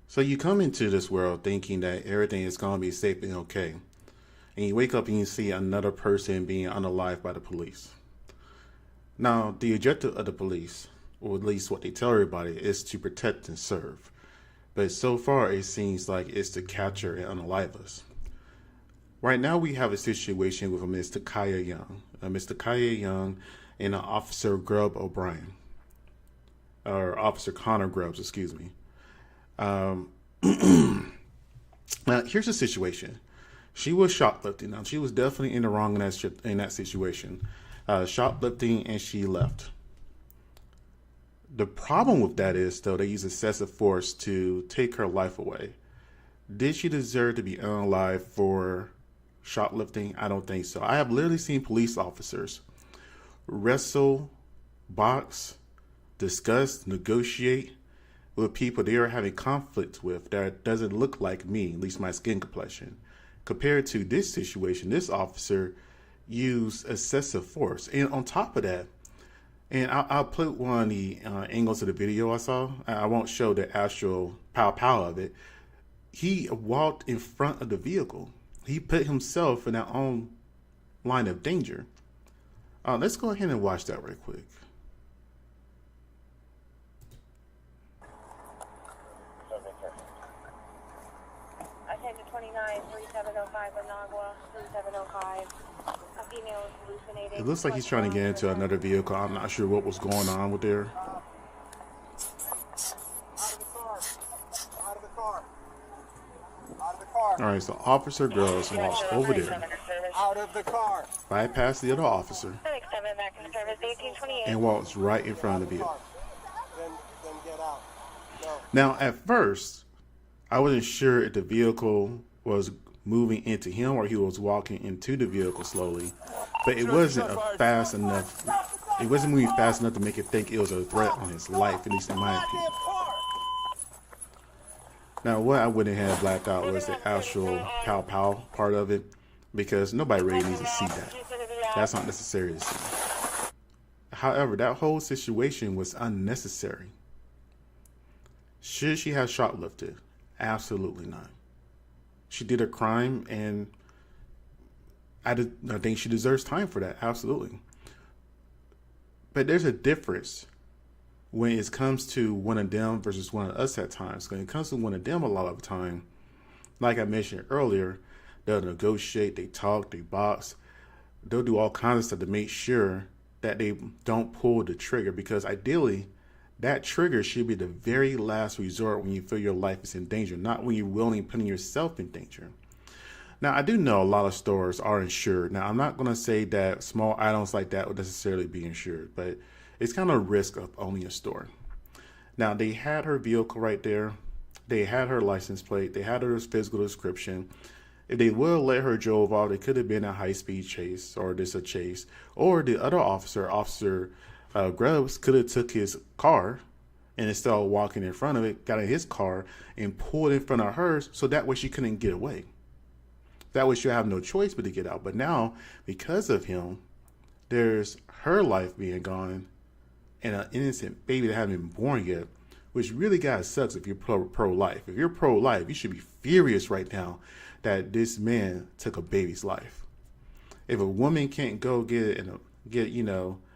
So you come into this world thinking that everything is going to be safe and okay. And you wake up and you see another person being unalived by the police. Now, the objective of the police, or at least what they tell everybody, is to protect and serve. But so far, it seems like it's to capture and unalive us. Right now, we have a situation with a Mr. Kiya Young. Mr. Kiya Young and Officer Grubb O'Brien. Or Officer Connor Grubbs, excuse me. Now, here's the situation. She was shoplifting. Now, she was definitely in the wrong in that situation. Shoplifting, and she left. The problem with that is, though, they use excessive force to take her life away. Did she deserve to be unalived for shoplifting? I don't think so. I have literally seen police officers wrestle, box, discuss, negotiate with people they are having conflict with that doesn't look like me, at least my skin complexion. Compared to this situation, this officer used excessive force. And on top of that, and I'll put one of the angles of the video I saw. I won't show the actual pow of it. He walked in front of the vehicle. He put himself in that own line of danger. Let's go ahead and watch that right quick. Attendant 29-3705 Managua, 3705. A female is hallucinating. It looks like he's trying to get into another vehicle. I'm not sure what was going on with there. Out of the car. Out of the car. All right, so Officer Gross walks over there, Out of the car. bypass the other officer, Back in service, 1828. and walks right in front of the vehicle. Then get out. No. Now, at first, I wasn't sure if the vehicle was moving into him or he was walking into the vehicle slowly, but it wasn't fast enough. It wasn't moving fast enough to make it think it was a threat on his life, at least in my opinion. Now, what I wouldn't have blacked out was the actual pow part of it, because nobody really needs to see that. That's not necessary to see. However, that whole situation was unnecessary. Should she have shoplifted? Absolutely not. She did a crime, and I think she deserves time for that. Absolutely. But there's a difference when it comes to one of them versus one of us at times. When it comes to one of them, a lot of the time, like I mentioned earlier, they'll negotiate, they talk, they box, they'll do all kinds of stuff to make sure that they don't pull the trigger, because ideally, that trigger should be the very last resort when you feel your life is in danger, not when you're willingly putting yourself in danger. Now, I do know a lot of stores are insured. Now, I'm not going to say that small items like that would necessarily be insured, but it's kind of a risk of owning a store. Now, they had her vehicle right there. They had her license plate. They had her physical description. If they would let her drove off, it could have been a high-speed chase, or just a chase. Or the other officer, Officer Grubbs, could have took his car and instead of walking in front of it, got in his car and pulled in front of hers, so that way she couldn't get away. That way she'll have no choice but to get out. But now, because of him, there's her life being gone and an innocent baby that hasn't been born yet, which really, guys, sucks if you're pro-life. If you're pro-life, you should be furious right now that this man took a baby's life. If a woman can't go get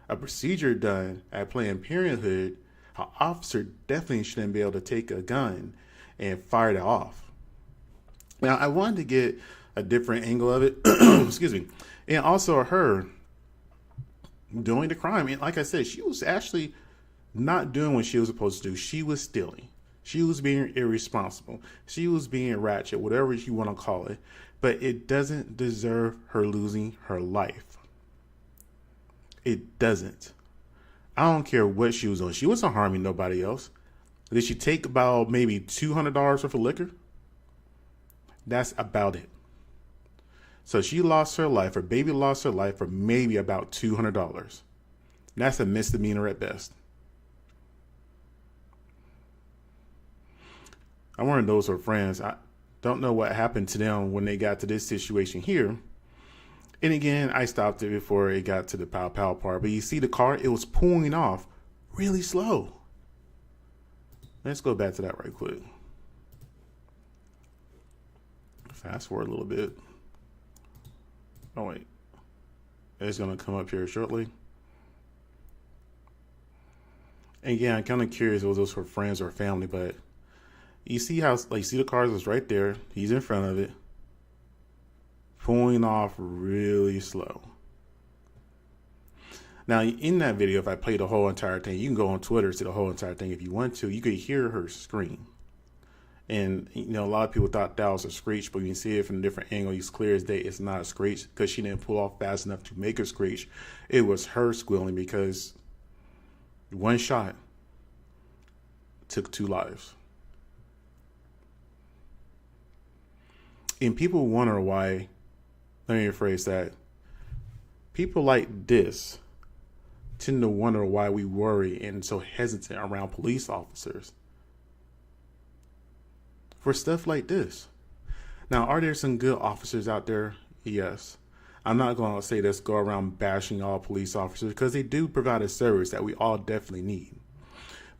a procedure done at Planned Parenthood, an officer definitely shouldn't be able to take a gun and fire it off. Now, I wanted to get a different angle of it, excuse me, and also her doing the crime. And like I said, she was actually not doing what she was supposed to do. She was stealing. She was being irresponsible. She was being ratchet, whatever you want to call it. But it doesn't deserve her losing her life. It doesn't. I don't care what she was doing. She wasn't harming nobody else. Did she take about maybe $200 worth of liquor? That's about it. So she lost her life. Her baby lost her life for maybe about $200. That's a misdemeanor at best. I'm one of those who are friends. I don't know what happened to them when they got to this situation here. And again, I stopped it before it got to the pow part. But you see the car, it was pulling off really slow. Let's go back to that right quick. Fast forward a little bit. Oh wait, it's gonna come up here shortly. And yeah, I'm kind of curious if those were friends or family, but you see how, like, see the cars was right there. He's in front of it, pulling off really slow. Now, in that video, if I play the whole entire thing, you can go on Twitter, see the whole entire thing if you want to. You could hear her scream. And, you know, a lot of people thought that was a screech, but you can see it from a different angle. It's clear as day it's not a screech because she didn't pull off fast enough to make a screech. It was her squealing because one shot took 2 lives. And people wonder why, let me rephrase that, people like this tend to wonder why we worry and so hesitant around police officers for stuff like this. Now, are there some good officers out there? Yes. I'm not going to say let's go around bashing all police officers because they do provide a service that we all definitely need.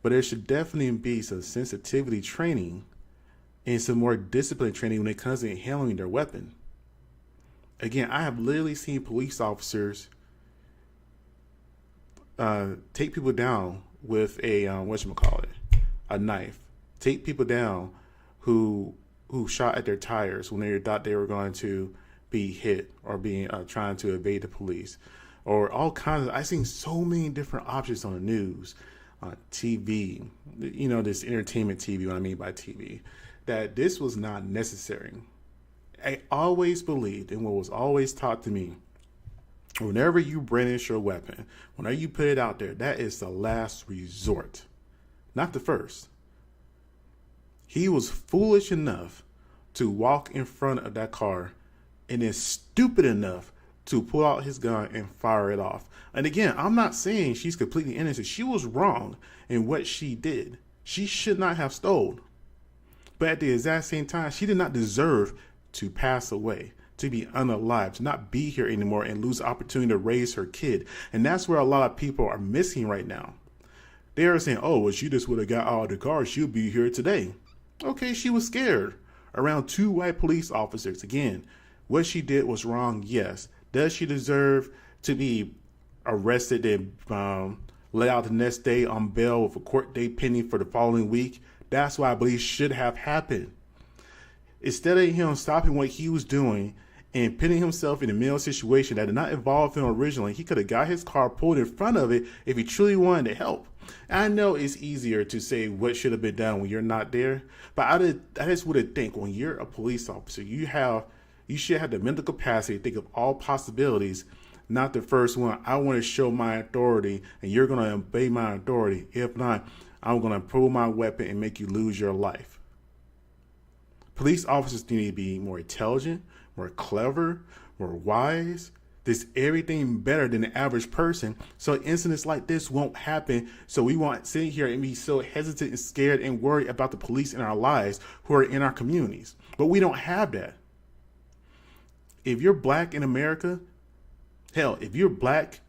But there should definitely be some sensitivity training and some more discipline training when it comes to handling their weapon. Again, I have literally seen police officers take people down with a a knife. Take people down who shot at their tires when they thought they were going to be hit or being trying to evade the police, or all kinds of. I've seen so many different options on the news, TV. You know, this entertainment TV. What I mean by TV, that this was not necessary. I always believed, and what was always taught to me, whenever you brandish your weapon, whenever you put it out there, that is the last resort, not the first. He was foolish enough to walk in front of that car and is stupid enough to pull out his gun and fire it off. And again, I'm not saying she's completely innocent. She was wrong in what she did. She should not have stolen. But at the exact same time, she did not deserve to pass away, to be unalived, to not be here anymore and lose the opportunity to raise her kid. And that's where a lot of people are missing right now. They are saying, oh, well, she just would have got out of the car, she'll be here today. Okay, she was scared around 2 white police officers. Again, what she did was wrong, yes. Does she deserve to be arrested and let out the next day on bail with a court date pending for the following week? That's what I believe should have happened. Instead of him stopping what he was doing and putting himself in a middle situation that did not involve him originally, he could have got his car pulled in front of it if he truly wanted to help. I know it's easier to say what should have been done when you're not there, but I just would think when you're a police officer, you should have the mental capacity to think of all possibilities, not the first one. I want to show my authority and you're going to obey my authority. If not, I'm going to pull my weapon and make you lose your life. Police officers need to be more intelligent, more clever, more wise. There's everything better than the average person, so incidents like this won't happen. So we won't sit here and be so hesitant and scared and worried about the police in our lives who are in our communities. But we don't have that. If you're black in America, hell, if you're black,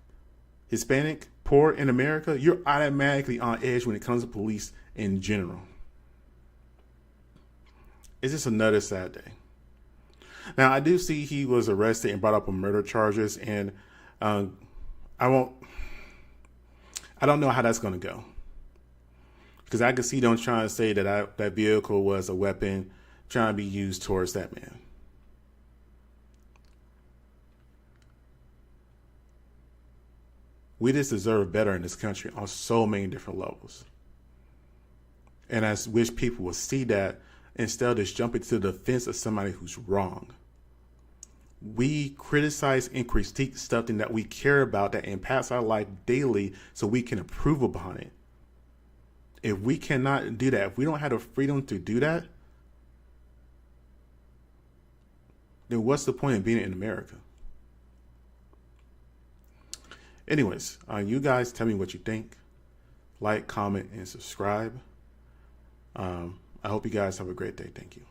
Hispanic, poor in America, you're automatically on edge when it comes to police in general. It's just another sad day. Now, I do see he was arrested and brought up on murder charges, and I don't know how that's going to go. Because I could see them trying to say that that vehicle was a weapon trying to be used towards that man. We just deserve better in this country on so many different levels. And I wish people would see that instead of just jumping to the defense of somebody who's wrong. We criticize and critique stuff that we care about that impacts our life daily so we can improve upon it. If we cannot do that, if we don't have the freedom to do that, then what's the point of being in America? Anyways, you guys tell me what you think. Like, comment, and subscribe. I hope you guys have a great day. Thank you.